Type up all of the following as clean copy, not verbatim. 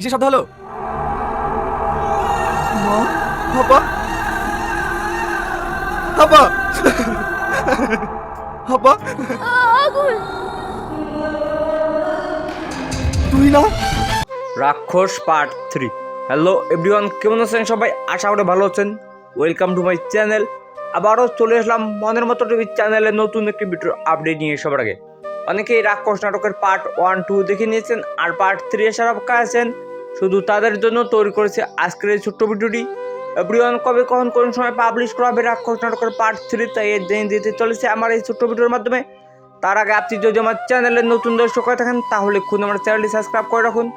কিসের শব্দ হলো? মা, আপা, আপা, আপা, আগুন! তুই না? রাক্ষস পার্ট 3। হ্যালো এভরিওয়ান, কেমন আছেন সবাই? আশা করি ভালো আছেন। Welcome to my channel. আবারও চলে আসলাম মনের মতো টিভি চ্যানেলে নতুন একটি ভিডিওর আপডেট নিয়ে। সবার আগে অনেকেই রাক্ষস নাটকের পার্ট 1-2 দেখে নিয়েছেন, আর পার্ট 3 এর সারা আছেন। শুধু তাদের জন্য তৈরি করেছে আজকের এই ছোট্ট ভিডিওটি। এভরিওয়ান, কবে কখন কোন সময় পাবলিশ করা হবে রাক্ষস নাটকের পার্ট 3, তাই জেনে দিতে চলেছে আমার এই ছোট্ট ভিডিওর মাধ্যমে। তার আগে আপনি যদি আমার চ্যানেলে নতুন দর্শক হয়ে থাকেন তাহলে খুন আমার চ্যানেলটি সাবস্ক্রাইব করে রাখুন,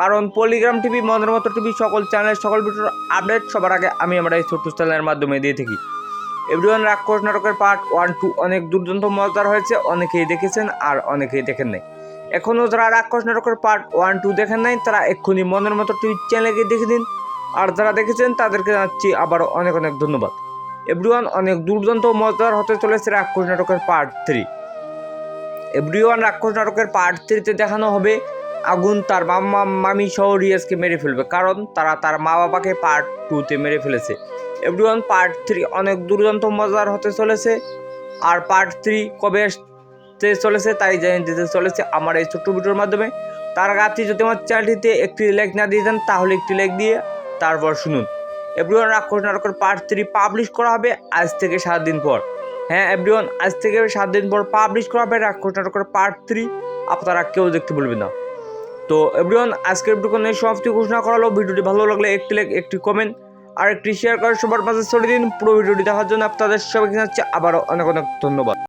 কারণ পলিগ্রাম টিভি, মনের মতো টিভি সকল চ্যানেলের সকল ভিডিওর আপডেট সবার আগে আমি আমার এই ছোট্ট চ্যানেলের মাধ্যমে দিয়ে থাকি। এভরিওয়ান, রাক্ষস নাটকের পার্ট 1-2 অনেক দুর্দান্ত মজাদার হয়েছে। অনেকেই দেখেছেন আর অনেকেই দেখেন নাই। এখনও যারা রাক্ষস নাটকের পার্ট 1-2 দেখেন নাই তারা এক্ষুনি মনের মতো টিভি চ্যানেলে দেখে দিন, আর যারা দেখেছেন তাদেরকে জানাচ্ছি আবারও অনেক অনেক ধন্যবাদ। এভরিওয়ান, অনেক দুর্দান্ত মজাদার হতে চলেছে রাক্ষস নাটকের পার্ট 3। এভরিওয়ান, রাক্ষস নাটকের পার্ট 3-তে দেখানো হবে আগুন তার মামা মামি সহ রিয়াজকে মেরে ফেলবে, কারণ তারা তার মা বাবাকে পার্ট 2-তে মেরে ফেলেছে। এভরিওয়ান, পার্ট 3 অনেক দুর্দান্ত মজার হতে চলেছে। আর পার্ট 3 কবে আসতে চলেছে তাই জানিয়ে দিতে চলেছে আমার এই ছোট্ট ভিডিওর মাধ্যমে। তার আগে আপনি যদি আমার চ্যানেলটিতে একটি লাইক না দিয়ে দেন তাহলে একটি লাইক দিয়ে তারপর শুনুন। এভরিওয়ান, রাক্ষস নাটকের পার্ট 3 পাবলিশ করা হবে আজ থেকে 7 দিন পর। হ্যাঁ এভরিওয়ান, আজ থেকে 7 দিন পর পাবলিশ করা হবে রাক্ষস নাটকের পার্ট 3। আপনারা কেউ দেখতে বলবেন না। তো এভরিওয়ান, আজকের ভিডিও নিয়ে সমাপ্তি ঘোষণা করা হলো। ভিডিওটি ভালো লাগলে একটি লাইক, একটি কমেন্ট আর একটি শেয়ার করে সবার মাঝে ছড়িয়ে দিন। পুরো ভিডিওটি দেখার জন্য আপনাদের সবাইকে জানাচ্ছি আবারও অনেক অনেক ধন্যবাদ।